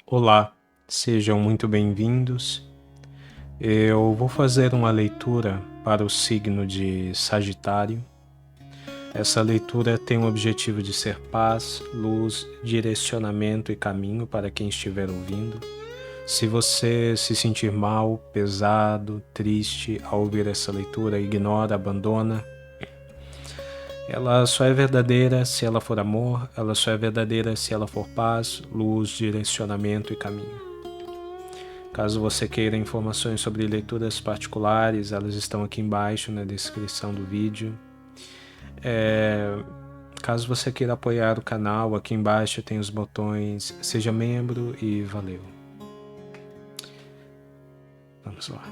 Olá, sejam muito bem-vindos. Eu vou fazer uma leitura para o signo de Sagitário. Essa leitura tem o objetivo de ser paz, luz, direcionamento e caminho para quem estiver ouvindo. Se você se sentir mal, pesado, triste ao ouvir essa leitura, ignora, abandona. Ela só é verdadeira se ela for amor, ela só é verdadeira se ela for paz, luz, direcionamento e caminho. Caso você queira informações sobre leituras particulares, elas estão aqui embaixo na descrição do vídeo. Caso você queira apoiar o canal, aqui embaixo tem os botões Seja Membro e Valeu. Vamos lá.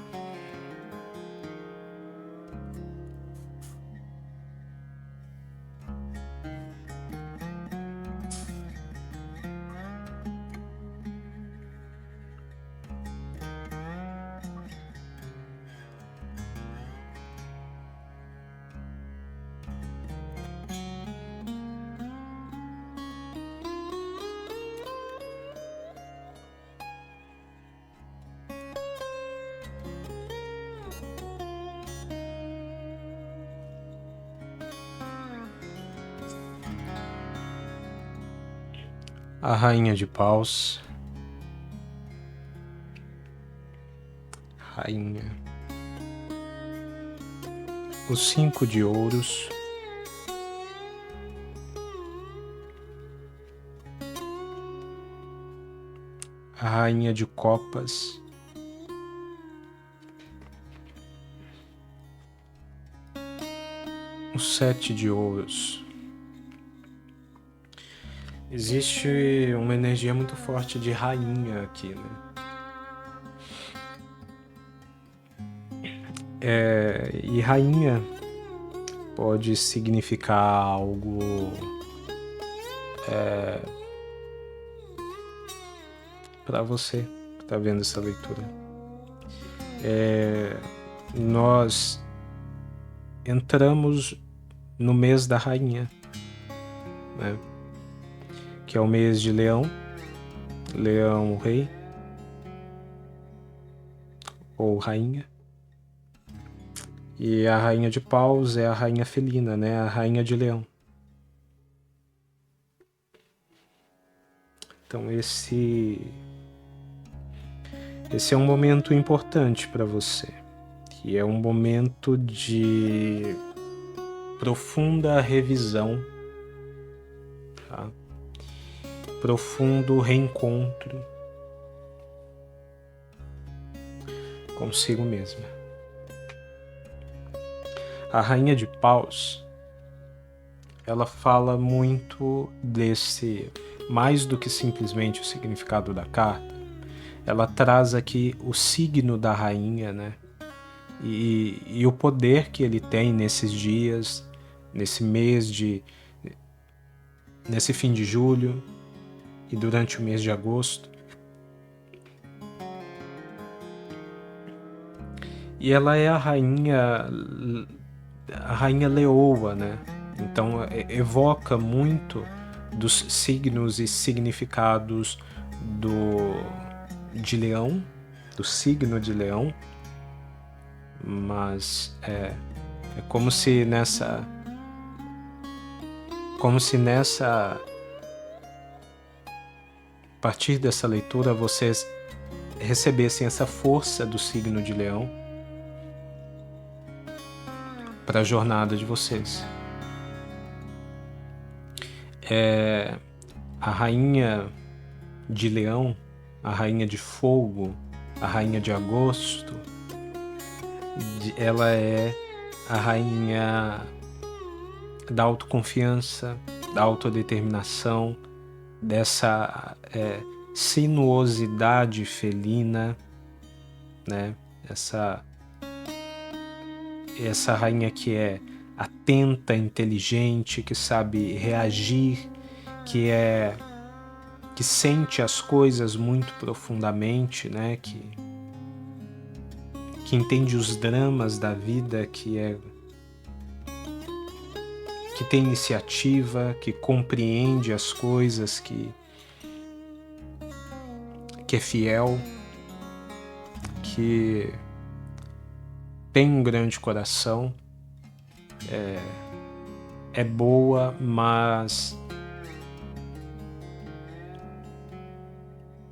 A Rainha de Paus. Rainha. Os 5 de ouros. A Rainha de Copas. Os 7 de ouros. Existe uma energia muito forte de rainha aqui, né? E rainha pode significar algo para você que está vendo essa leitura. Nós entramos no mês da rainha, né? Que é o mês de Leão, Leão o rei ou rainha. E a Rainha de Paus é a rainha felina, né? A rainha de Leão. Então esse é um momento importante para você, que é um momento de profunda revisão, tá? Profundo reencontro consigo mesma. A Rainha de Paus, ela fala muito desse, mais do que simplesmente o significado da carta, ela traz aqui o signo da rainha, né? E o poder que ele tem nesses dias, nesse mês nesse fim de julho e durante o mês de agosto. E ela é a rainha leoa, né? Então evoca muito dos signos e significados de leão, do signo de leão, mas é como se nessa a partir dessa leitura vocês recebessem essa força do signo de leão para a jornada de vocês. A rainha de leão, a rainha de fogo, a rainha de agosto, ela é a rainha da autoconfiança, da autodeterminação, dessa sinuosidade felina, né? Essa rainha que é atenta, inteligente, que sabe reagir, que sente as coisas muito profundamente, né? Que entende os dramas da vida, que tem iniciativa, que compreende as coisas, que que é fiel, que tem um grande coração, é boa, mas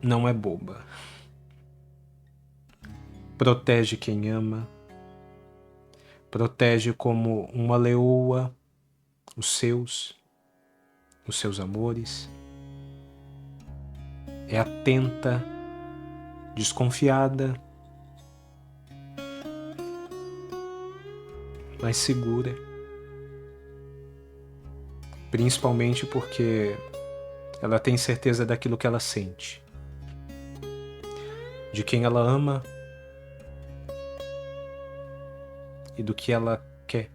não é boba. Protege quem ama, protege como uma leoa os seus amores, é atenta, desconfiada, mas segura, principalmente porque ela tem certeza daquilo que ela sente, de quem ela ama e do que ela quer.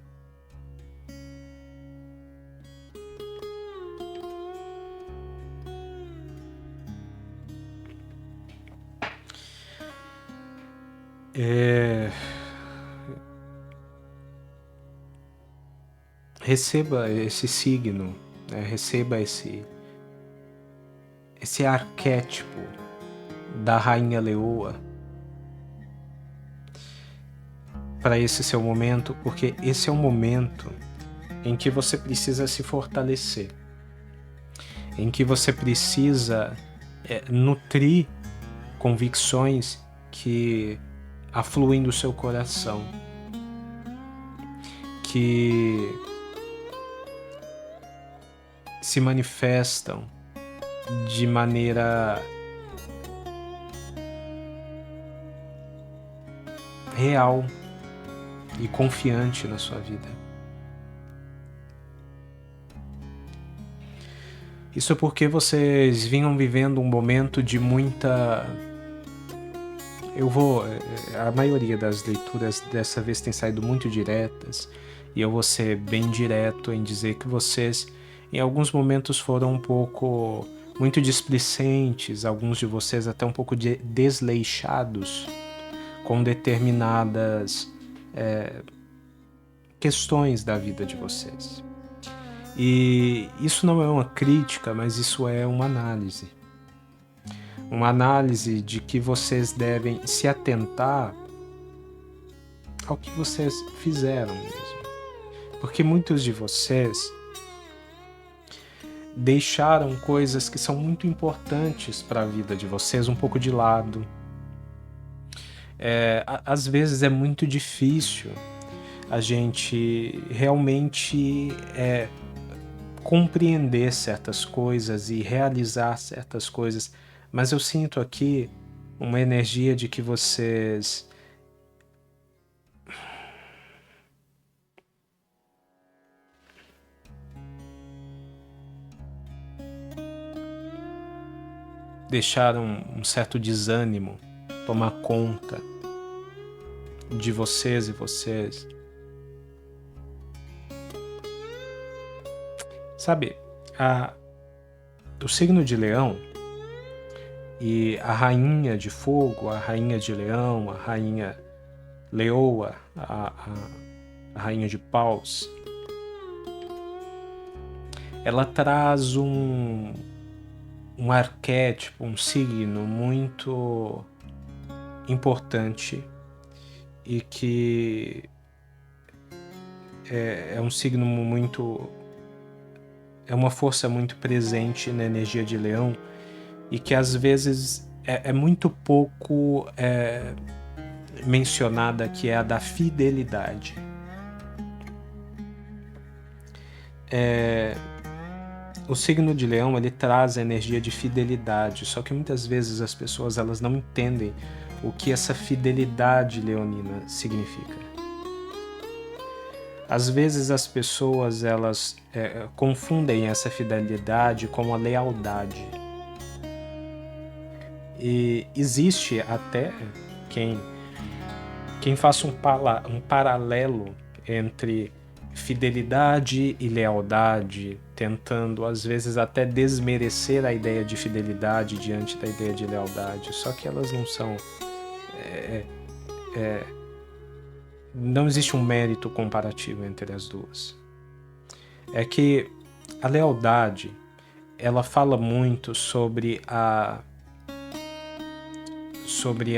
Receba esse signo, né? Receba esse arquétipo da rainha leoa para esse seu momento, porque esse é o momento em que você precisa se fortalecer, em que você precisa nutrir convicções que afluem do seu coração, que se manifestam de maneira real e confiante na sua vida. Isso é porque vocês vinham vivendo um momento de muita... A maioria das leituras dessa vez tem saído muito diretas, e eu vou ser bem direto em dizer que vocês, em alguns momentos, foram muito displicentes, alguns de vocês até um pouco desleixados com determinadas questões da vida de vocês. E isso não é uma crítica, mas isso é uma análise. Uma análise de que vocês devem se atentar ao que vocês fizeram mesmo. Porque muitos de vocês deixaram coisas que são muito importantes para a vida de vocês um pouco de lado. Às vezes é muito difícil a gente realmente compreender certas coisas e realizar certas coisas, mas eu sinto aqui uma energia de que vocês deixaram um certo desânimo tomar conta de vocês e vocês. Sabe, o signo de Leão e a rainha de fogo, a rainha de leão, a rainha leoa, a rainha de paus, ela traz um arquétipo, um signo muito importante e que é um signo muito... é uma força muito presente na energia de Leão e que às vezes é muito pouco mencionada, que é a da fidelidade. O signo de Leão, ele traz a energia de fidelidade, só que muitas vezes as pessoas elas não entendem o que essa fidelidade leonina significa. Às vezes as pessoas elas confundem essa fidelidade com a lealdade. E existe até quem faça um paralelo entre fidelidade e lealdade, tentando às vezes até desmerecer a ideia de fidelidade diante da ideia de lealdade, só que elas não são... não existe um mérito comparativo entre as duas. É que a lealdade, ela fala muito sobre sobre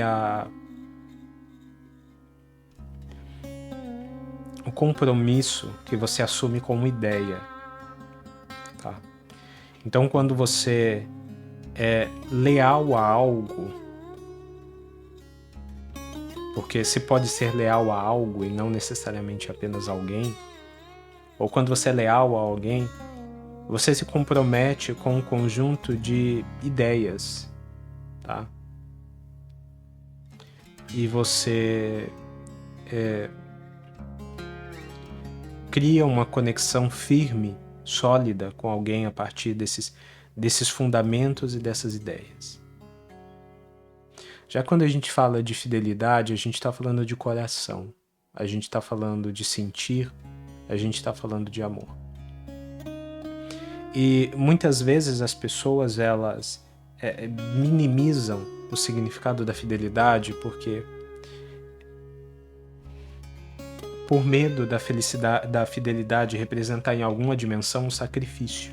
o compromisso que você assume com uma ideia, tá? Então, quando você é leal a algo, porque se pode ser leal a algo e não necessariamente apenas a alguém, ou quando você é leal a alguém, você se compromete com um conjunto de ideias, tá? E você cria uma conexão firme, sólida com alguém a partir desses fundamentos e dessas ideias. Já quando a gente fala de fidelidade, a gente está falando de coração, a gente está falando de sentir, a gente está falando de amor. E muitas vezes as pessoas elas minimizam o significado da fidelidade porque por medo da fidelidade representar em alguma dimensão um sacrifício.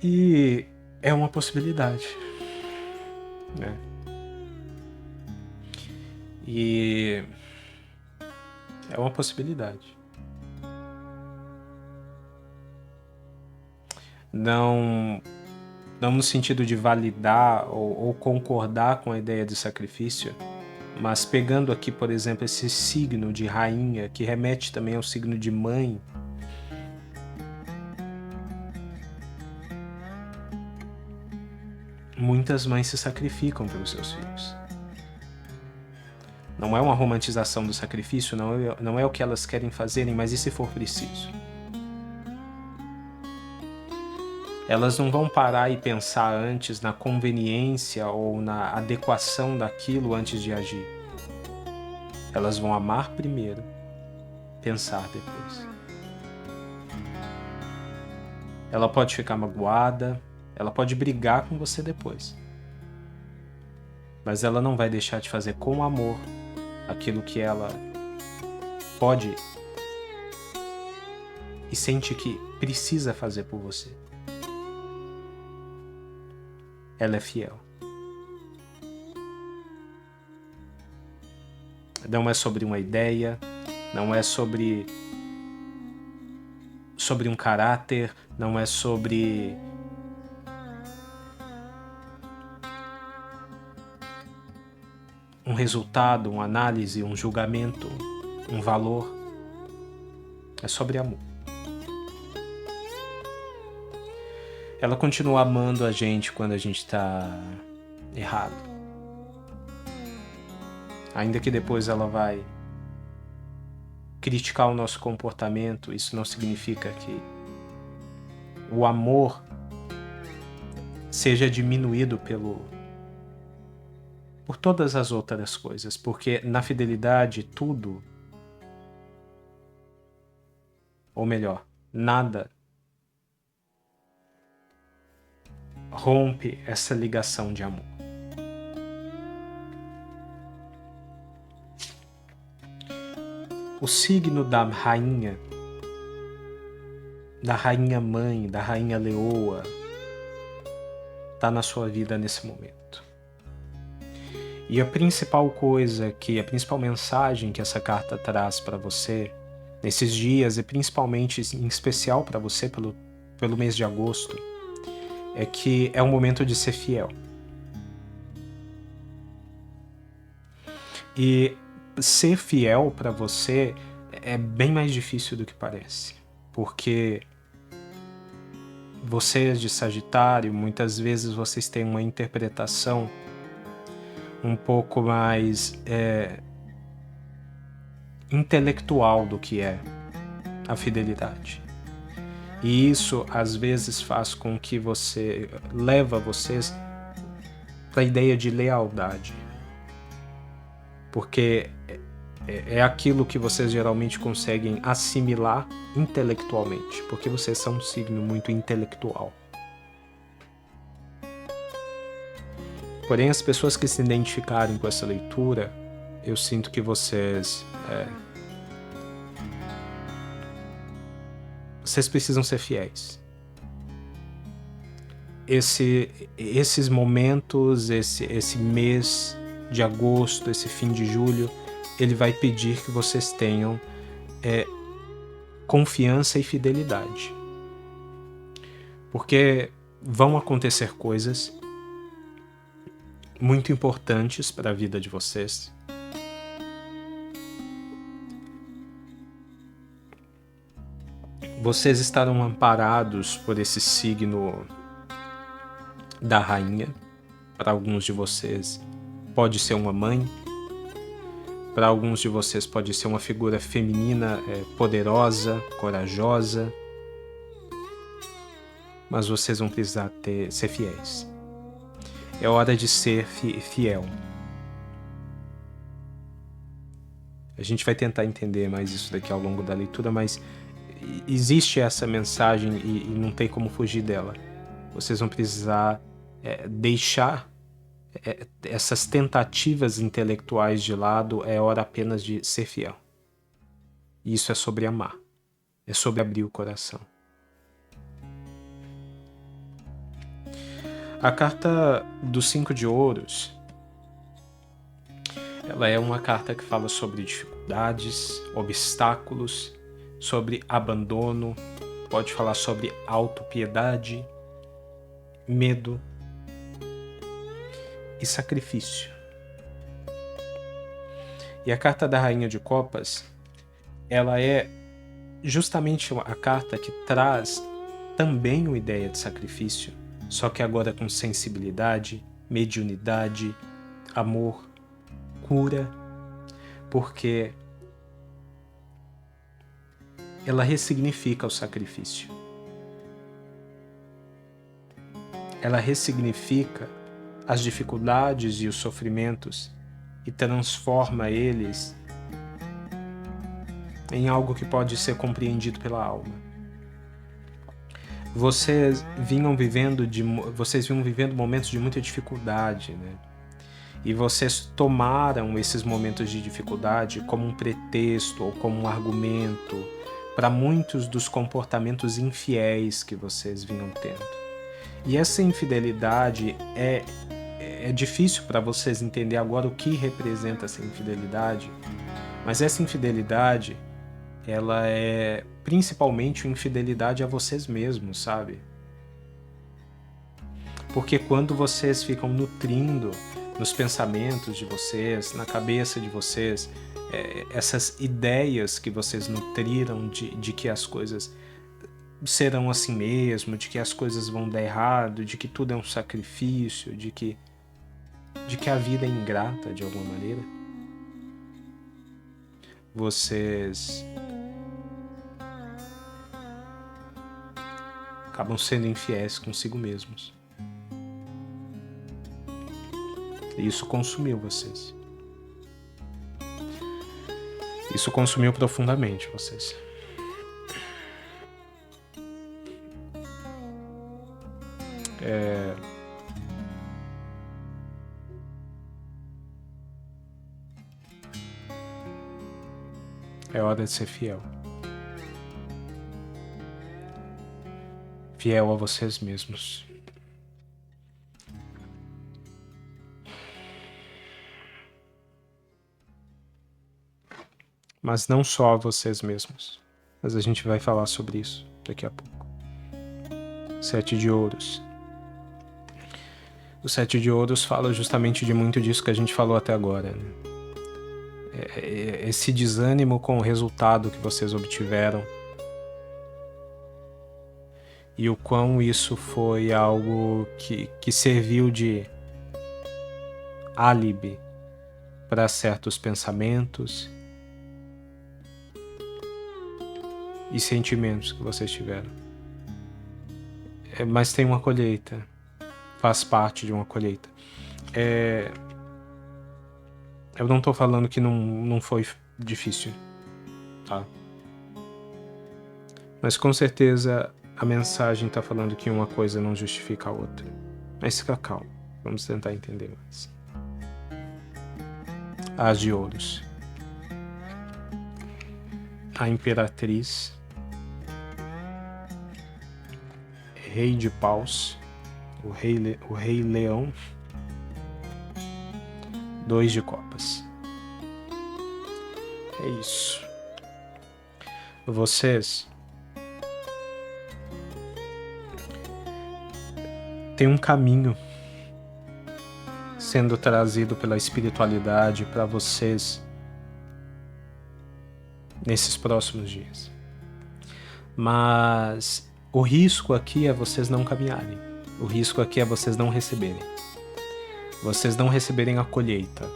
E é uma possibilidade, né? E é uma possibilidade. Não no sentido de validar ou concordar com a ideia de sacrifício, mas pegando aqui, por exemplo, esse signo de rainha, que remete também ao signo de mãe, muitas mães se sacrificam pelos seus filhos. Não é uma romantização do sacrifício, não é o que elas querem fazerem, mas e se for preciso? Elas não vão parar e pensar antes na conveniência ou na adequação daquilo antes de agir. Elas vão amar primeiro, pensar depois. Ela pode ficar magoada, ela pode brigar com você depois. Mas ela não vai deixar de fazer com amor aquilo que ela pode e sente que precisa fazer por você. Ela é fiel. Não é sobre uma ideia, não é sobre um caráter, não é sobre um resultado, uma análise, um julgamento, um valor. É sobre amor. Ela continua amando a gente quando a gente está errado. Ainda que depois ela vai criticar o nosso comportamento, isso não significa que o amor seja diminuído por todas as outras coisas, porque na fidelidade tudo, ou melhor, nada rompe essa ligação de amor. O signo da rainha mãe, da rainha leoa, está na sua vida nesse momento. E a principal mensagem que essa carta traz para você nesses dias, e principalmente em especial para você pelo mês de agosto, é que é um momento de ser fiel. E ser fiel para você é bem mais difícil do que parece, porque vocês de Sagitário, muitas vezes vocês têm uma interpretação um pouco mais intelectual do que é a fidelidade. E isso às vezes faz com que leva vocês para a ideia de lealdade, porque é aquilo que vocês geralmente conseguem assimilar intelectualmente, porque vocês são um signo muito intelectual. Porém, as pessoas que se identificarem com essa leitura, eu sinto que vocês vocês precisam ser fiéis. Esses momentos, esse mês de agosto, esse fim de julho, ele vai pedir que vocês tenham confiança e fidelidade. Porque vão acontecer coisas muito importantes para a vida de vocês. Vocês estarão amparados por esse signo da rainha. Para alguns de vocês pode ser uma mãe. Para alguns de vocês pode ser uma figura feminina poderosa, corajosa. Mas vocês vão precisar ser fiéis. É hora de ser fiel. A gente vai tentar entender mais isso daqui ao longo da leitura, mas existe essa mensagem e não tem como fugir dela. Vocês vão precisar deixar essas tentativas intelectuais de lado. É hora apenas de ser fiel. E isso é sobre amar. É sobre abrir o coração. A carta dos 5 de ouros, ela é uma carta que fala sobre dificuldades, obstáculos, sobre abandono, pode falar sobre autopiedade, medo e sacrifício. E a carta da Rainha de Copas, ela é justamente a carta que traz também uma ideia de sacrifício, só que agora com sensibilidade, mediunidade, amor, cura, porque ela ressignifica o sacrifício. Ela ressignifica as dificuldades e os sofrimentos e transforma eles em algo que pode ser compreendido pela alma. Vocês vinham vivendo momentos de muita dificuldade, né? E vocês tomaram esses momentos de dificuldade como um pretexto ou como um argumento para muitos dos comportamentos infiéis que vocês vinham tendo. E essa infidelidade é difícil para vocês entender agora o que representa essa infidelidade, mas essa infidelidade, ela é principalmente uma infidelidade a vocês mesmos, sabe? Porque quando vocês ficam nutrindo nos pensamentos de vocês, na cabeça de vocês, essas ideias que vocês nutriram de que as coisas serão assim mesmo, de que as coisas vão dar errado, de que tudo é um sacrifício, de que a vida é ingrata de alguma maneira, vocês acabam sendo infiéis consigo mesmos. E isso consumiu vocês. Isso consumiu profundamente vocês. É hora de ser fiel. Fiel a vocês mesmos. Mas não só a vocês mesmos. Mas a gente vai falar sobre isso daqui a pouco. 7 de ouros. O 7 de ouros fala justamente de muito disso que a gente falou até agora, né? Esse desânimo com o resultado que vocês obtiveram e o quão isso foi algo que serviu de álibi para certos pensamentos e sentimentos que vocês tiveram. Mas tem uma colheita, faz parte de uma colheita. Eu não tô falando que não foi difícil, tá? Mas com certeza a mensagem tá falando que uma coisa não justifica a outra. Mas fica calmo, vamos tentar entender mais. As de ouros. A imperatriz Rei de Paus, o Rei Leão, 2 de Copas. É isso. Vocês têm um caminho sendo trazido pela espiritualidade para vocês nesses próximos dias. Mas o risco aqui é vocês não caminharem. O risco aqui é vocês não receberem. Vocês não receberem a colheita.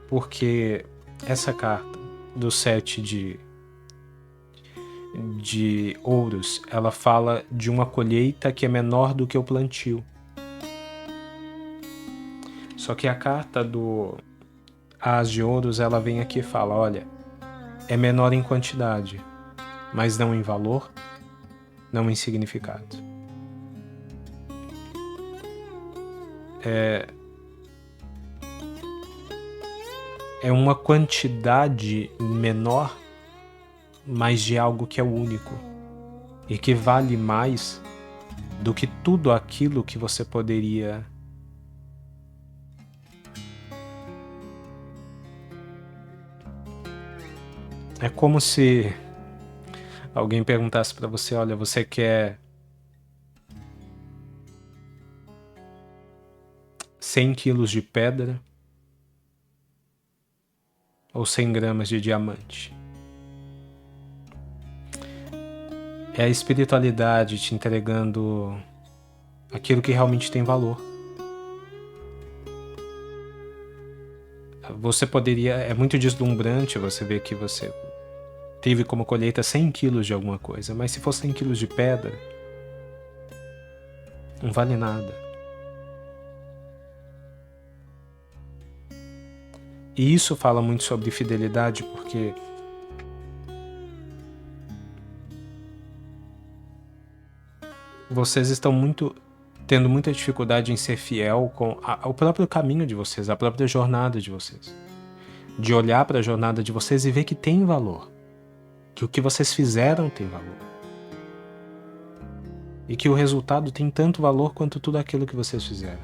Porque essa carta do 7 de ouros, ela fala de uma colheita que é menor do que o plantio. Só que a carta do As de Ouros, ela vem aqui e fala, olha, é menor em quantidade, mas não em valor, não em significado. É uma quantidade menor, mas de algo que é único e que vale mais do que tudo aquilo que você poderia É como se alguém perguntasse para você, olha, você quer 100 quilos de pedra ou 100 gramas de diamante? É a espiritualidade te entregando aquilo que realmente tem valor. Você poderia... É muito deslumbrante você ver que você teve como colheita 100 quilos de alguma coisa, mas se for 100 quilos de pedra, não vale nada. E isso fala muito sobre fidelidade, porque vocês estão tendo muita dificuldade em ser fiel com o próprio caminho de vocês, a própria jornada de vocês. De olhar para a jornada de vocês e ver que tem valor. Que o que vocês fizeram tem valor. E que o resultado tem tanto valor quanto tudo aquilo que vocês fizeram.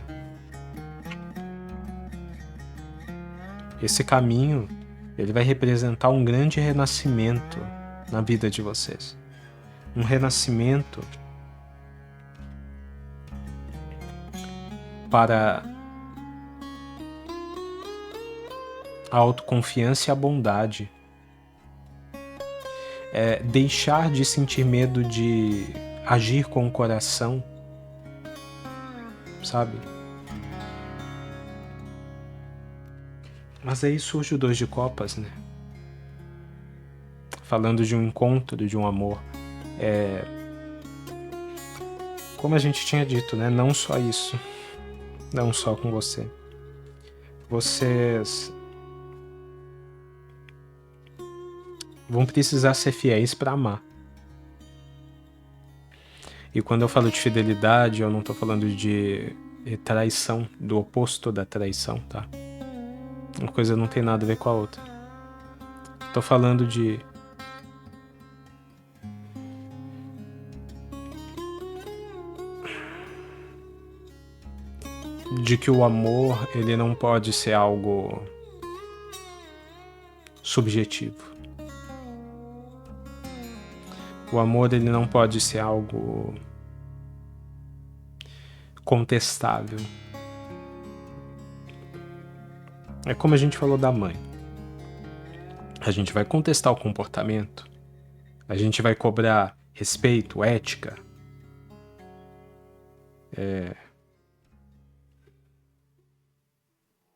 Esse caminho, ele vai representar um grande renascimento na vida de vocês. Um renascimento para a autoconfiança e a bondade. Deixar de sentir medo de agir com o coração, sabe? Mas aí surge o 2 de Copas, né? Falando de um encontro, de um amor. Como a gente tinha dito, né? Não só isso. Não só com você. Vocês vão precisar ser fiéis para amar. E quando eu falo de fidelidade, eu não tô falando de traição, do oposto da traição, tá? Uma coisa não tem nada a ver com a outra. Tô falando de que o amor, ele não pode ser algo subjetivo. O amor, ele não pode ser algo contestável. É como a gente falou da mãe. A gente vai contestar o comportamento. A gente vai cobrar respeito, ética.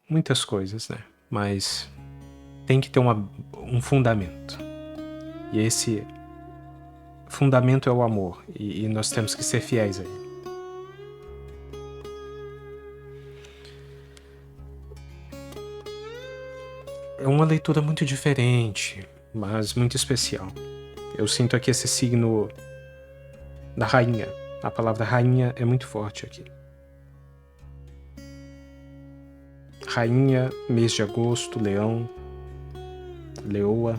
Muitas coisas, né? Mas tem que ter um fundamento. E esse fundamento é o amor. E nós temos que ser fiéis a ele. É uma leitura muito diferente, mas muito especial. Eu sinto aqui esse signo da rainha. A palavra rainha é muito forte aqui. Rainha, mês de agosto, leão, leoa.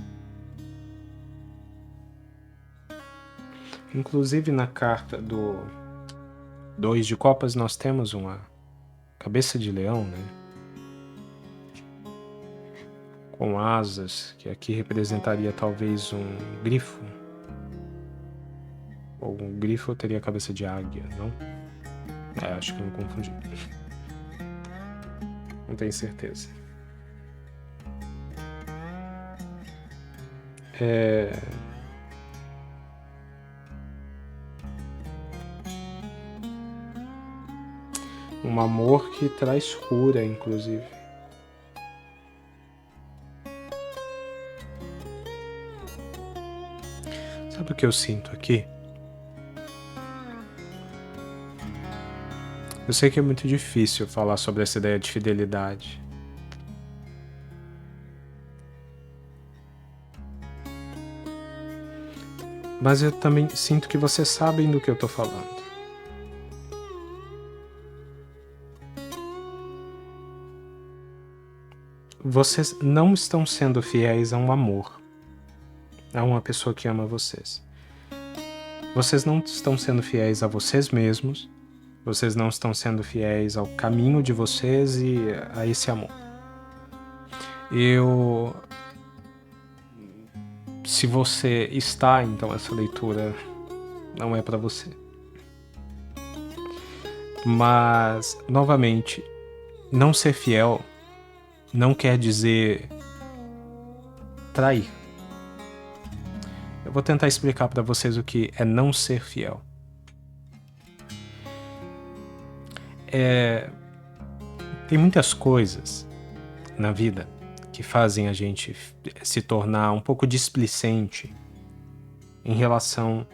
Inclusive na carta do 2 de copas nós temos uma cabeça de leão, né? Com asas, que aqui representaria talvez um grifo. Ou um grifo teria a cabeça de águia, não? Acho que eu me confundi. Não tenho certeza. Um amor que traz cura, inclusive. Sabe o que eu sinto aqui? Eu sei que é muito difícil falar sobre essa ideia de fidelidade. Mas eu também sinto que vocês sabem do que eu tô falando. Vocês não estão sendo fiéis a um amor, a uma pessoa que ama vocês. Vocês não estão sendo fiéis a vocês mesmos. Vocês não estão sendo fiéis ao caminho de vocês e a esse amor. Se você está, então essa leitura não é para você. Mas, novamente, não ser fiel não quer dizer trair. Eu vou tentar explicar para vocês o que é não ser fiel. Tem muitas coisas na vida que fazem a gente se tornar um pouco displicente em relação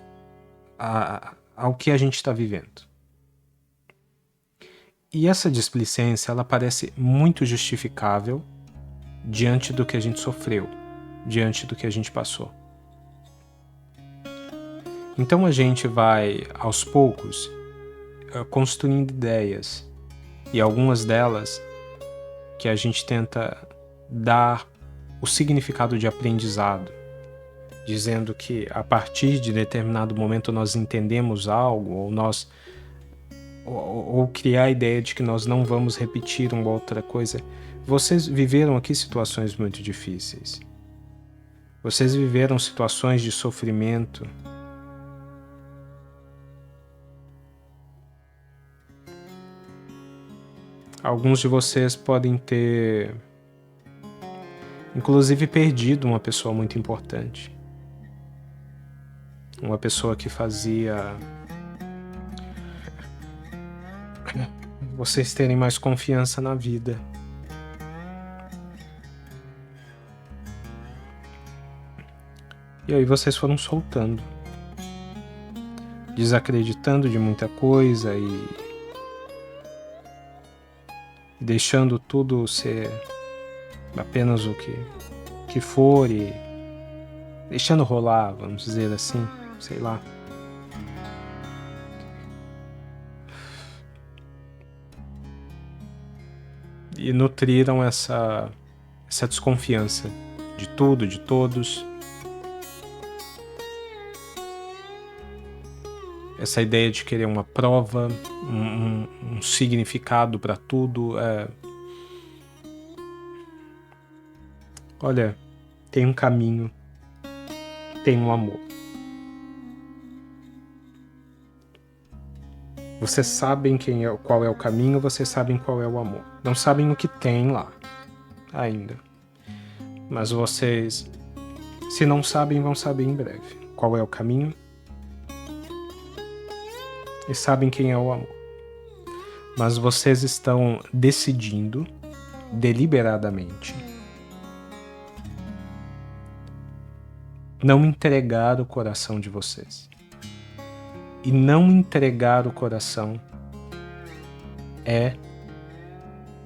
ao que a gente está vivendo. E essa displicência, ela parece muito justificável diante do que a gente sofreu, diante do que a gente passou. Então a gente vai, aos poucos, construindo ideias, e algumas delas que a gente tenta dar o significado de aprendizado, dizendo que a partir de determinado momento nós entendemos algo, ou criar a ideia de que nós não vamos repetir uma outra coisa. Vocês viveram aqui situações muito difíceis. Vocês viveram situações de sofrimento. Alguns de vocês podem ter, inclusive, perdido uma pessoa muito importante. Uma pessoa que fazia vocês terem mais confiança na vida. E aí vocês foram soltando, desacreditando de muita coisa e deixando tudo ser apenas o que for e deixando rolar, vamos dizer assim, sei lá. E nutriram essa desconfiança de tudo, de todos. Essa ideia de querer uma prova, um significado para tudo. Olha, tem um caminho, tem um amor. Vocês sabem qual é o caminho, vocês sabem qual é o amor. Não sabem o que tem lá ainda. Mas vocês, se não sabem, vão saber em breve qual é o caminho. E sabem quem é o amor. Mas vocês estão decidindo deliberadamente não entregar o coração de vocês. E não entregar o coração é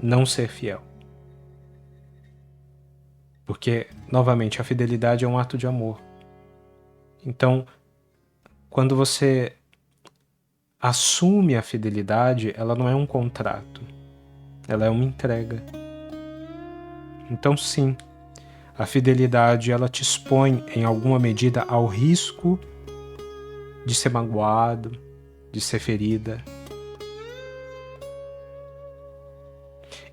não ser fiel. Porque, novamente, a fidelidade é um ato de amor. Então, quando você assume a fidelidade, ela não é um contrato, ela é uma entrega. Então, sim, a fidelidade, ela te expõe, em alguma medida, ao risco de ser magoado, de ser ferida,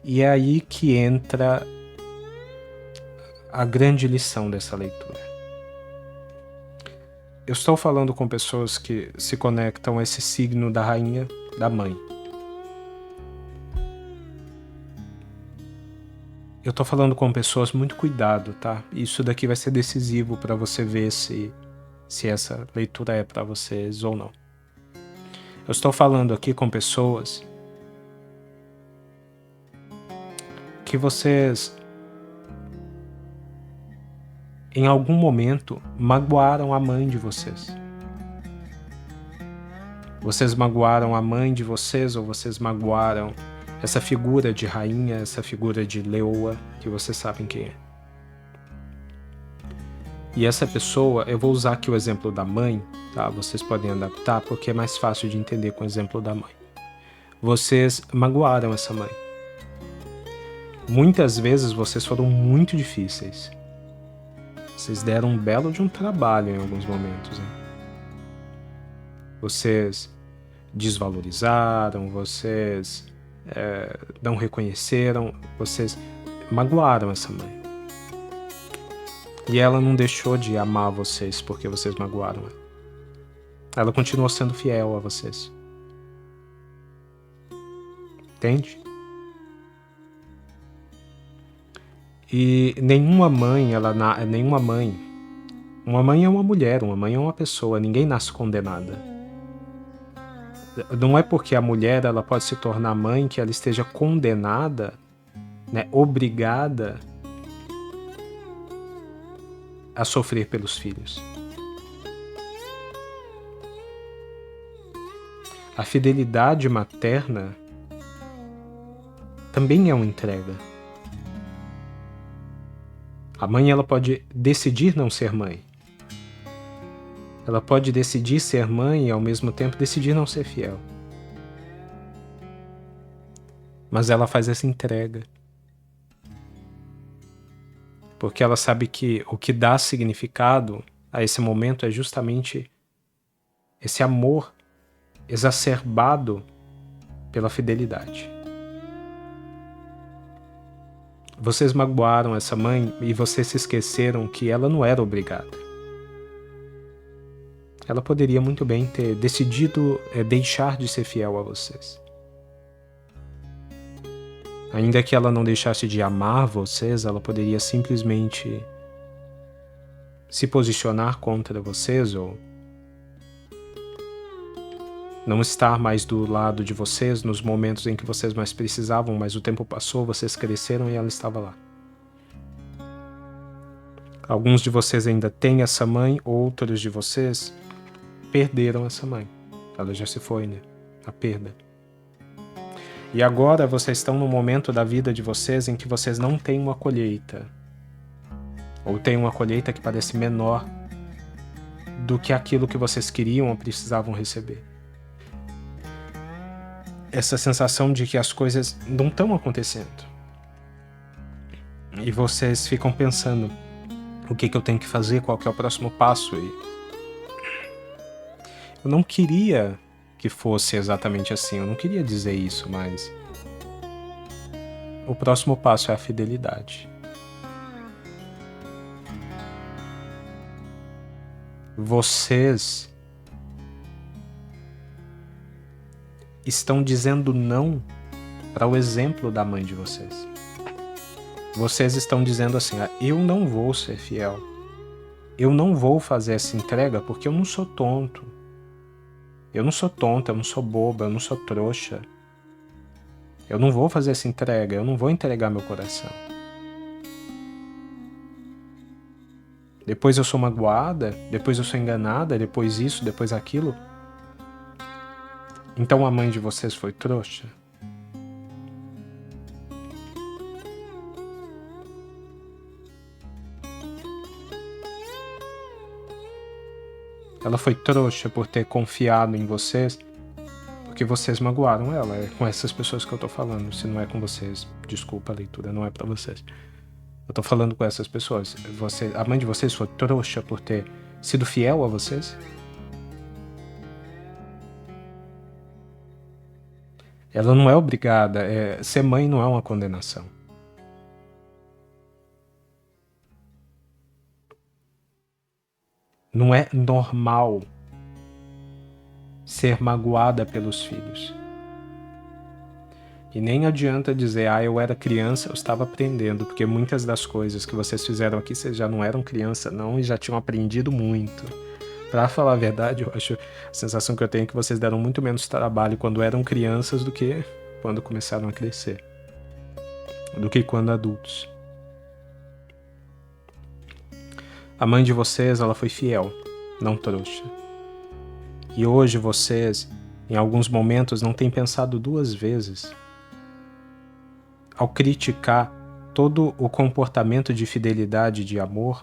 E é aí que entra a grande lição dessa leitura. Eu estou falando com pessoas que se conectam a esse signo da rainha, da mãe. Eu estou falando com pessoas, muito cuidado, tá? Isso daqui vai ser decisivo para você ver se essa leitura é para vocês ou não. Eu estou falando aqui com pessoas que vocês, em algum momento, magoaram a mãe de vocês. Vocês magoaram a mãe de vocês, ou vocês magoaram essa figura de rainha, essa figura de leoa, que vocês sabem quem é. E essa pessoa, eu vou usar aqui o exemplo da mãe, tá? Vocês podem adaptar, porque é mais fácil de entender com o exemplo da mãe. Vocês magoaram essa mãe. Muitas vezes vocês foram muito difíceis. Vocês deram um belo de um trabalho em alguns momentos, hein? Vocês desvalorizaram, vocês não reconheceram, vocês magoaram essa mãe. E ela não deixou de amar vocês porque vocês magoaram ela. Ela continuou sendo fiel a vocês. Entende? E nenhuma mãe, uma mãe é uma mulher, uma mãe é uma pessoa, ninguém nasce condenada. Não é porque a mulher ela pode se tornar mãe que ela esteja condenada, né, obrigada a sofrer pelos filhos. A fidelidade materna também é uma entrega. A mãe ela pode decidir não ser mãe. Ela pode decidir ser mãe e ao mesmo tempo decidir não ser fiel. Mas ela faz essa entrega. Porque ela sabe que o que dá significado a esse momento é justamente esse amor exacerbado pela fidelidade. Vocês magoaram essa mãe e vocês se esqueceram que ela não era obrigada. Ela poderia muito bem ter decidido deixar de ser fiel a vocês. Ainda que ela não deixasse de amar vocês, ela poderia simplesmente se posicionar contra vocês ou não estar mais do lado de vocês nos momentos em que vocês mais precisavam, mas o tempo passou, vocês cresceram e ela estava lá. Alguns de vocês ainda têm essa mãe, outros de vocês perderam essa mãe. Ela já se foi, né? A perda. E agora vocês estão no momento da vida de vocês em que vocês não têm uma colheita. Ou têm uma colheita que parece menor do que aquilo que vocês queriam ou precisavam receber. Essa sensação de que as coisas não estão acontecendo. E vocês ficam pensando, o que eu tenho que fazer, qual que é o próximo passo? E eu não queria que fosse exatamente assim, eu não queria dizer isso, mas o próximo passo é a fidelidade. Vocês estão dizendo não para o exemplo da mãe de vocês. Vocês estão dizendo assim, eu não vou ser fiel. Eu não vou fazer essa entrega porque eu não sou tonto. Eu não sou tonta, eu não sou boba, eu não sou trouxa. Eu não vou fazer essa entrega, eu não vou entregar meu coração. Depois eu sou magoada, depois eu sou enganada, depois isso, depois aquilo. Então a mãe de vocês foi trouxa? Ela foi trouxa por ter confiado em vocês, porque vocês magoaram ela. É com essas pessoas que eu tô falando. Se não é com vocês, desculpa a leitura, não é pra vocês. Eu tô falando com essas pessoas. A mãe de vocês foi trouxa por ter sido fiel a vocês? Ela não é obrigada. Ser mãe não é uma condenação. Não é normal ser magoada pelos filhos. E nem adianta dizer, eu era criança, eu estava aprendendo, porque muitas das coisas que vocês fizeram aqui, vocês já não eram criança não e já tinham aprendido muito. Pra falar a verdade, eu acho, a sensação que eu tenho é que vocês deram muito menos trabalho quando eram crianças do que quando começaram a crescer. Do que quando adultos. A mãe de vocês, ela foi fiel, não trouxa. E hoje vocês, em alguns momentos, não têm pensado duas vezes ao criticar todo o comportamento de fidelidade e de amor,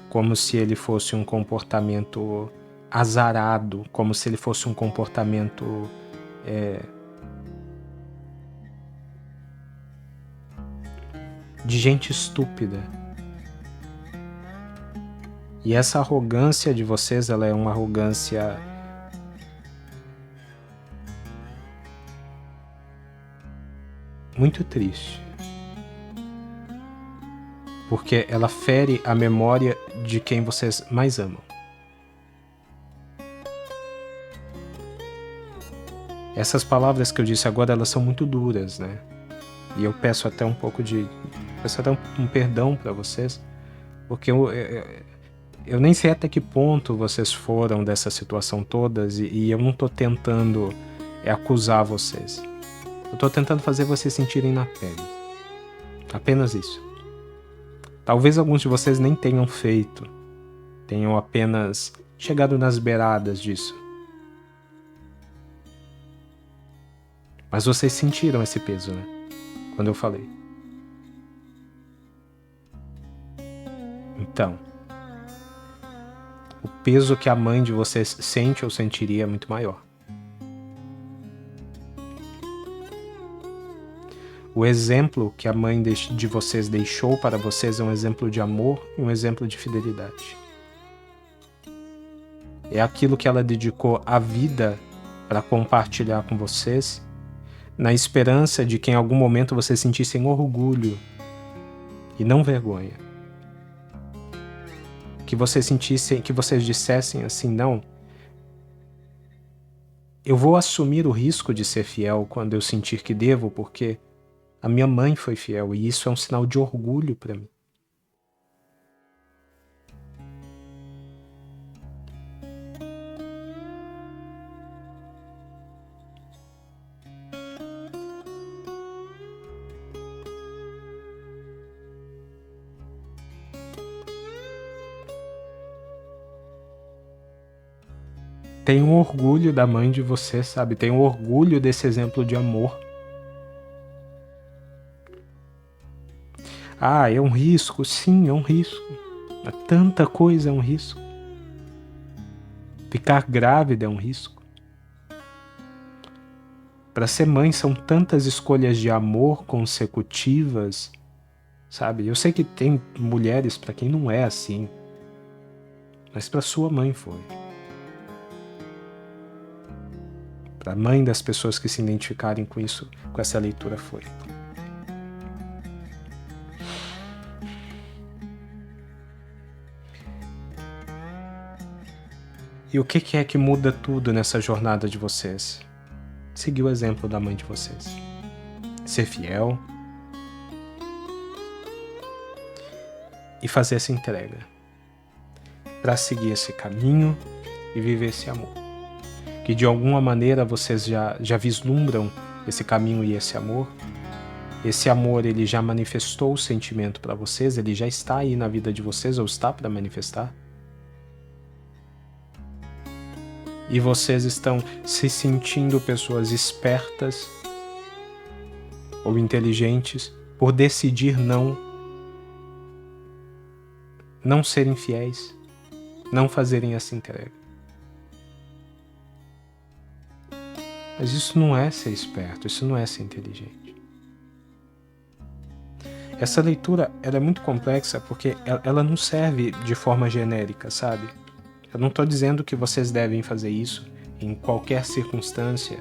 como se ele fosse um comportamento azarado, como se ele fosse um comportamento de gente estúpida. E essa arrogância de vocês, ela é uma arrogância muito triste. Porque ela fere a memória de quem vocês mais amam. Essas palavras que eu disse agora, elas são muito duras, né? E eu peço até um perdão para vocês, porque eu nem sei até que ponto vocês foram dessa situação todas e eu não tô tentando acusar vocês. Eu tô tentando fazer vocês sentirem na pele. Apenas isso. Talvez alguns de vocês nem tenham feito, tenham apenas chegado nas beiradas disso. Mas vocês sentiram esse peso, né? Quando eu falei. Então, o peso que a mãe de vocês sente ou sentiria é muito maior. O exemplo que a mãe de vocês deixou para vocês é um exemplo de amor e um exemplo de fidelidade. É aquilo que ela dedicou a vida para compartilhar com vocês, na esperança de que em algum momento vocês sentissem orgulho e não vergonha. Que vocês sentissem, que vocês dissessem assim, não, eu vou assumir o risco de ser fiel quando eu sentir que devo, porque a minha mãe foi fiel e isso é um sinal de orgulho para mim. Tenham orgulho da mãe de vocês, sabe? Tenham orgulho desse exemplo de amor. É um risco? Sim, é um risco. Tanta coisa é um risco. Ficar grávida é um risco. Para ser mãe são tantas escolhas de amor consecutivas, sabe? Eu sei que tem mulheres para quem não é assim, mas para sua mãe foi. Para a mãe das pessoas que se identificarem com isso, com essa leitura foi. E o que é que muda tudo nessa jornada de vocês? Seguir o exemplo da mãe de vocês. Ser fiel. E fazer essa entrega. Para seguir esse caminho e viver esse amor. Que de alguma maneira vocês já vislumbram esse caminho e esse amor. Esse amor, ele já manifestou o sentimento para vocês, ele já está aí na vida de vocês ou está para manifestar. E vocês estão se sentindo pessoas espertas ou inteligentes por decidir não serem fiéis, não fazerem essa entrega. Mas isso não é ser esperto, isso não é ser inteligente. Essa leitura, ela é muito complexa porque ela não serve de forma genérica, sabe? Eu não estou dizendo que vocês devem fazer isso em qualquer circunstância.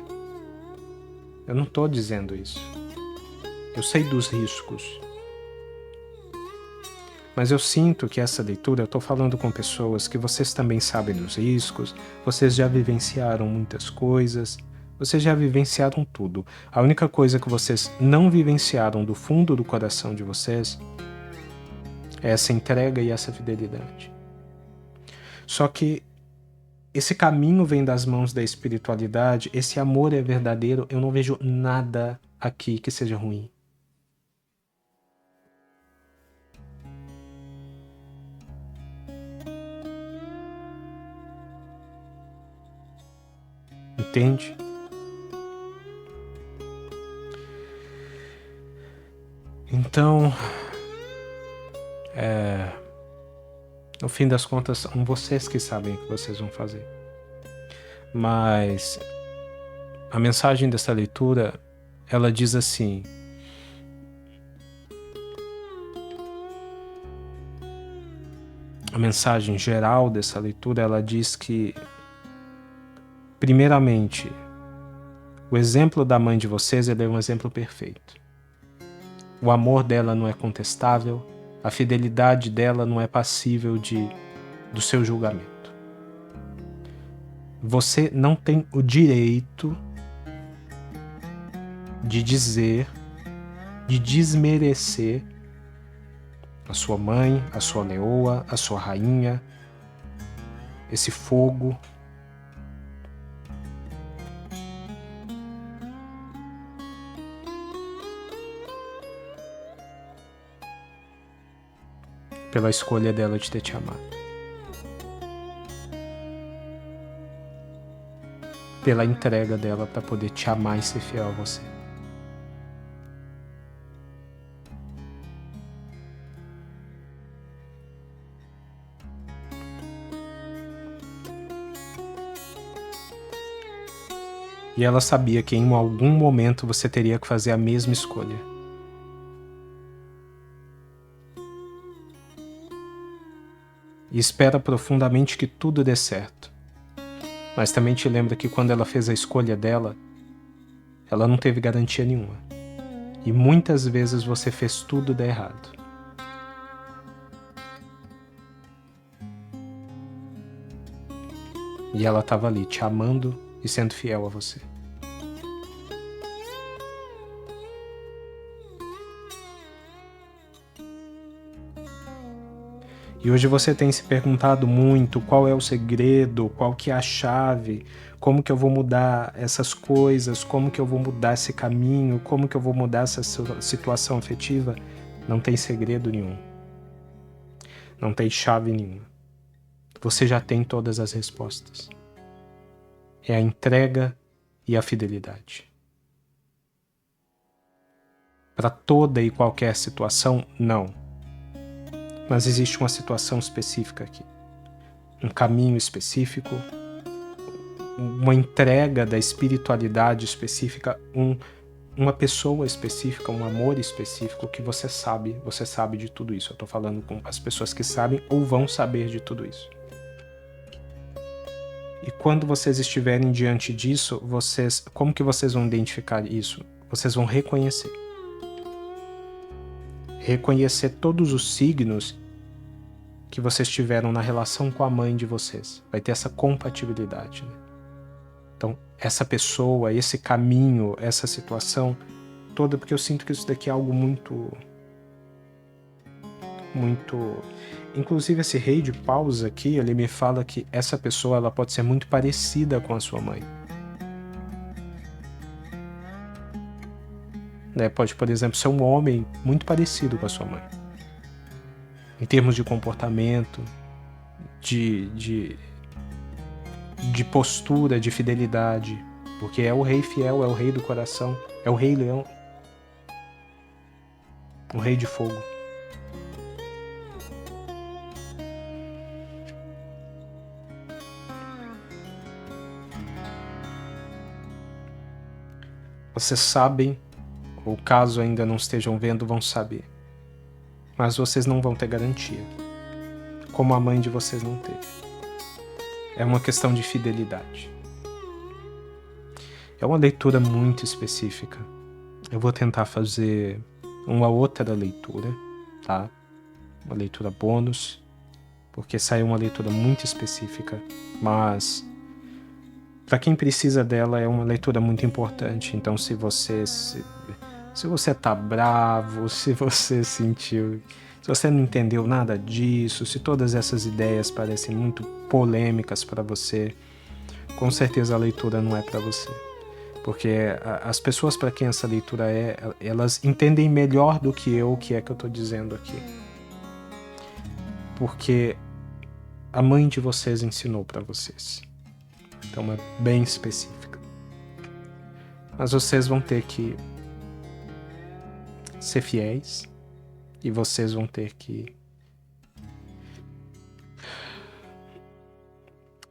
Eu não estou dizendo isso. Eu sei dos riscos. Mas eu sinto que essa leitura, eu estou falando com pessoas que vocês também sabem dos riscos, vocês já vivenciaram muitas coisas, vocês já vivenciaram tudo. A única coisa que vocês não vivenciaram do fundo do coração de vocês é essa entrega e essa fidelidade. Só que esse caminho vem das mãos da espiritualidade, esse amor é verdadeiro, eu não vejo nada aqui que seja ruim. Entende? Então, no fim das contas, são vocês que sabem o que vocês vão fazer. Mas a mensagem dessa leitura, ela diz assim: a mensagem geral dessa leitura, ela diz que, primeiramente, o exemplo da mãe de vocês, ele é um exemplo perfeito. O amor dela não é contestável, a fidelidade dela não é passível do seu julgamento. Você não tem o direito de dizer, de desmerecer a sua mãe, a sua leoa, a sua rainha, esse fogo. Pela escolha dela de ter te amado. Pela entrega dela para poder te amar e ser fiel a você. E ela sabia que em algum momento você teria que fazer a mesma escolha. E espera profundamente que tudo dê certo. Mas também te lembra que quando ela fez a escolha dela, ela não teve garantia nenhuma. E muitas vezes você fez tudo dar errado. E ela estava ali te amando e sendo fiel a você. E hoje você tem se perguntado muito qual é o segredo, qual que é a chave, como que eu vou mudar essas coisas, como que eu vou mudar esse caminho, como que eu vou mudar essa situação afetiva. Não tem segredo nenhum. Não tem chave nenhuma. Você já tem todas as respostas. É a entrega e a fidelidade. Para toda e qualquer situação, não. Mas existe uma situação específica aqui. Um caminho específico, uma entrega da espiritualidade específica, uma pessoa específica, um amor específico que você sabe de tudo isso. Eu estou falando com as pessoas que sabem ou vão saber de tudo isso. E quando vocês estiverem diante disso, como que vocês vão identificar isso? Vocês vão reconhecer. Reconhecer todos os signos que vocês tiveram na relação com a mãe de vocês. Vai ter essa compatibilidade, né? Então, essa pessoa, esse caminho, essa situação toda, porque eu sinto que isso daqui é algo muito... Inclusive, esse rei de paus aqui, ele me fala que essa pessoa ela pode ser muito parecida com a sua mãe. Né? Pode, por exemplo, ser um homem muito parecido com a sua mãe. Em termos de comportamento, de postura, de fidelidade. Porque é o rei fiel, é o rei do coração, é o rei leão, o rei de fogo. Vocês sabem, ou caso ainda não estejam vendo, vão saber. Mas vocês não vão ter garantia, como a mãe de vocês não teve. É uma questão de fidelidade. É uma leitura muito específica. Eu vou tentar fazer uma outra leitura, tá? Uma leitura bônus, porque saiu uma leitura muito específica, mas para quem precisa dela é uma leitura muito importante. Então, se você tá bravo, se você sentiu, se você não entendeu nada disso, se todas essas ideias parecem muito polêmicas para você, com certeza a leitura não é para você. Porque as pessoas para quem essa leitura é, elas entendem melhor do que eu o que é que eu tô dizendo aqui. Porque a mãe de vocês ensinou para vocês. Então é bem específica. Mas vocês vão ter que ser fiéis e vocês vão ter que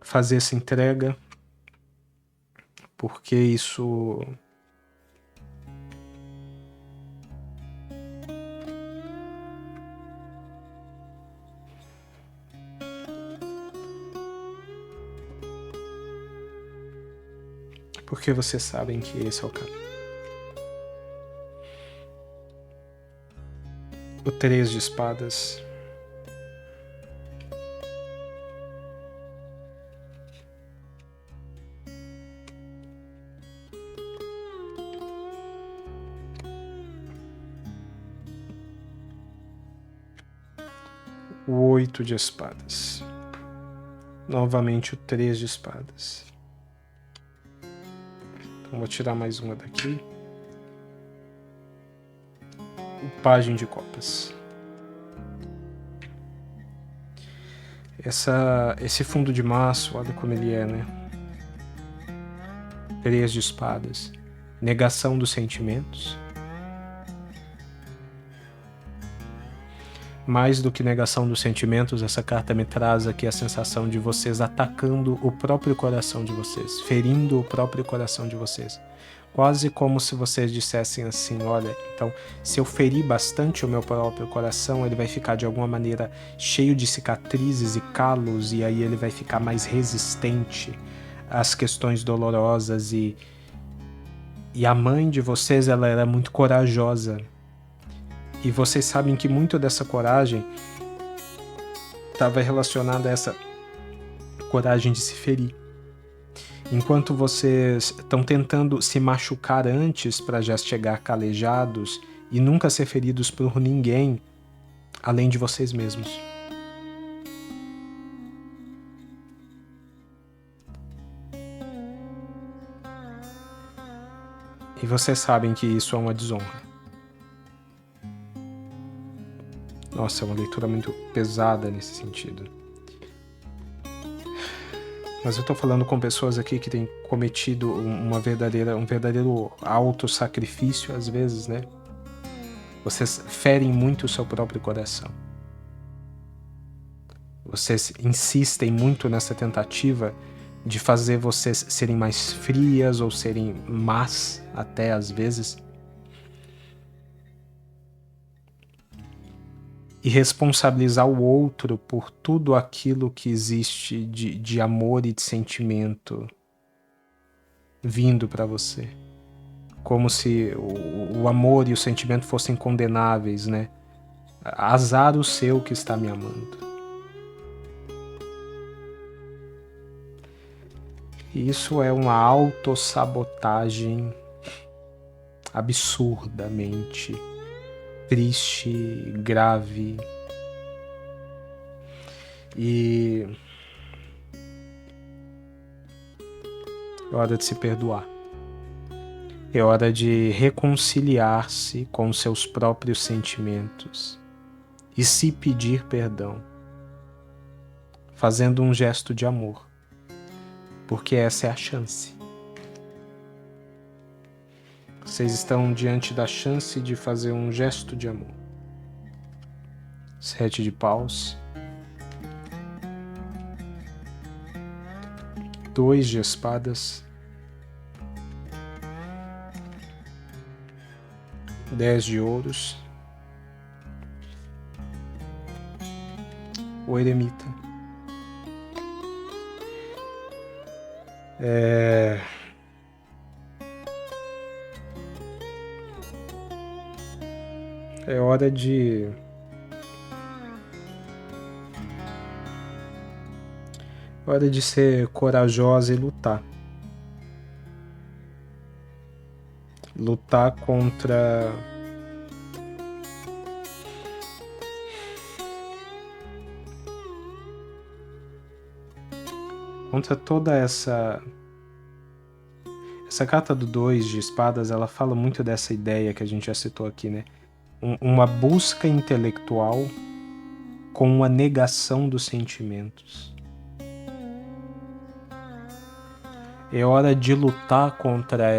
fazer essa entrega, porque isso porque vocês sabem que esse é o caminho. O 3 de espadas. O 8 de espadas. Novamente o 3 de espadas. Então vou tirar mais uma daqui. O pajem de copas. Esse fundo de maço, olha como ele é, né? 3 de espadas. Negação dos sentimentos. Mais do que negação dos sentimentos, essa carta me traz aqui a sensação de vocês atacando o próprio coração de vocês, ferindo o próprio coração de vocês. Quase como se vocês dissessem assim, olha, então, se eu ferir bastante o meu próprio coração, ele vai ficar de alguma maneira cheio de cicatrizes e calos, e aí ele vai ficar mais resistente às questões dolorosas. E a mãe de vocês, ela era muito corajosa. E vocês sabem que muito dessa coragem estava relacionada a essa coragem de se ferir. Enquanto vocês estão tentando se machucar antes para já chegar calejados e nunca ser feridos por ninguém, além de vocês mesmos. E vocês sabem que isso é uma desonra. Nossa, é uma leitura muito pesada nesse sentido. Mas eu estou falando com pessoas aqui que têm cometido um verdadeiro autossacrifício às vezes, né? Vocês ferem muito o seu próprio coração. Vocês insistem muito nessa tentativa de fazer vocês serem mais frias ou serem más até às vezes. E responsabilizar o outro por tudo aquilo que existe de amor e de sentimento vindo para você. Como se o amor e o sentimento fossem condenáveis, né? Azar o seu que está me amando. E isso é uma autossabotagem absurdamente triste, grave. E é hora de se perdoar. É hora de reconciliar-se com seus próprios sentimentos e se pedir perdão, fazendo um gesto de amor, porque essa é a chance. Vocês estão diante da chance de fazer um gesto de amor. 7 de paus. 2 de espadas. 10 de ouros. O eremita. É hora de ser corajosa e lutar. Lutar contra toda essa carta do 2 de espadas. Ela fala muito dessa ideia que a gente já citou aqui, né? Uma busca intelectual com uma negação dos sentimentos. É hora de lutar contra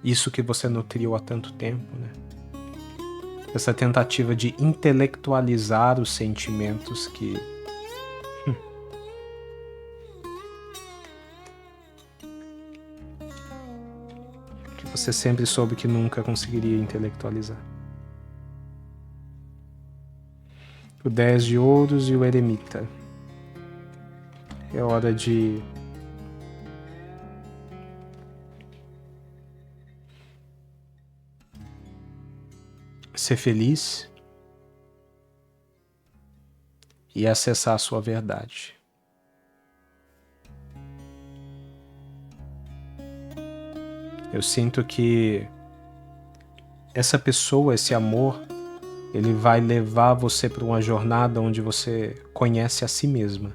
isso que você nutriu há tanto tempo, né? Essa tentativa de intelectualizar os sentimentos que você sempre soube que nunca conseguiria intelectualizar. O 10 de ouros e o eremita. É hora de ser feliz e acessar a sua verdade. Eu sinto que essa pessoa, esse amor, ele vai levar você para uma jornada onde você conhece a si mesma.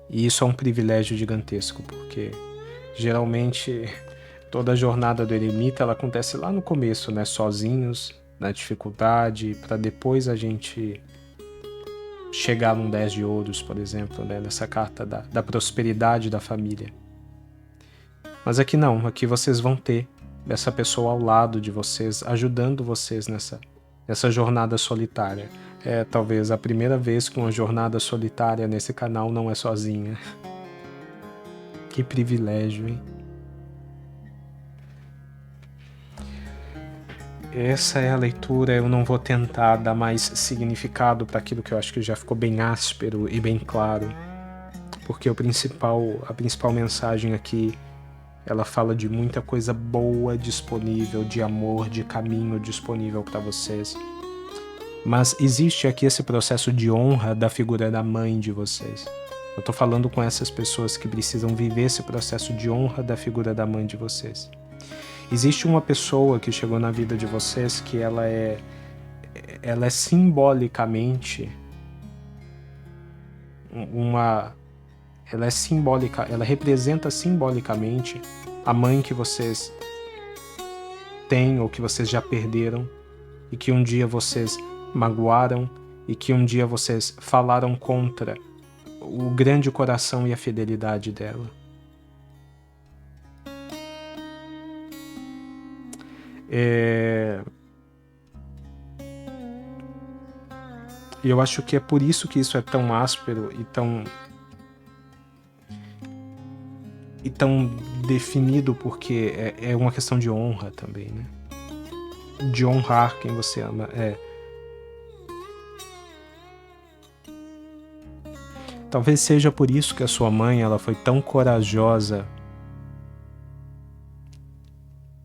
E isso é um privilégio gigantesco, porque geralmente toda a jornada do eremita ela acontece lá no começo, né? Sozinhos, na dificuldade, para depois a gente chegar num 10 de ouros, por exemplo, né? Nessa carta da prosperidade da família. Mas aqui não, aqui vocês vão ter essa pessoa ao lado de vocês, ajudando vocês nessa jornada solitária. É talvez a primeira vez que uma jornada solitária nesse canal não é sozinha. Que privilégio, hein? Essa é a leitura. Eu não vou tentar dar mais significado para aquilo que eu acho que já ficou bem áspero e bem claro, porque a principal mensagem aqui, ela fala de muita coisa boa disponível, de amor, de caminho disponível para vocês. Mas existe aqui esse processo de honra da figura da mãe de vocês. Eu tô falando com essas pessoas que precisam viver esse processo de honra da figura da mãe de vocês. Existe uma pessoa que chegou na vida de vocês que ela é simbolicamente ela representa simbolicamente a mãe que vocês têm ou que vocês já perderam e que um dia vocês magoaram e que um dia vocês falaram contra o grande coração e a fidelidade dela. E eu acho que é por isso que isso é tão áspero e tão definido, porque é uma questão de honra também, né? De honrar quem você ama. Talvez seja por isso que a sua mãe ela foi tão corajosa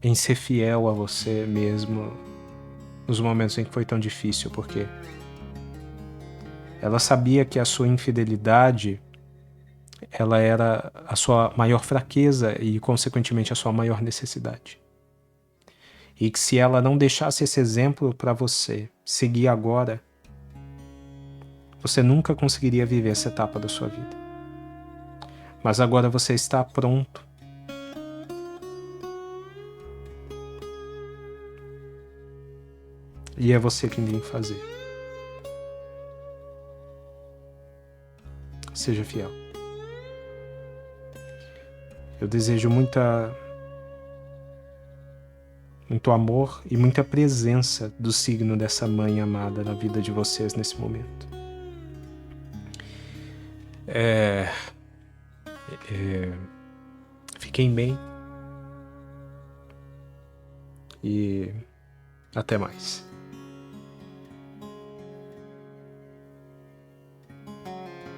em ser fiel a você mesmo nos momentos em que foi tão difícil, porque ela sabia que a sua infidelidade ela era a sua maior fraqueza e, consequentemente, a sua maior necessidade. E que se ela não deixasse esse exemplo para você seguir agora, você nunca conseguiria viver essa etapa da sua vida. Mas agora você está pronto. E é você quem tem que fazer. Seja fiel. Eu desejo muito amor e muita presença do signo dessa mãe amada na vida de vocês nesse momento. Fiquem bem e até mais.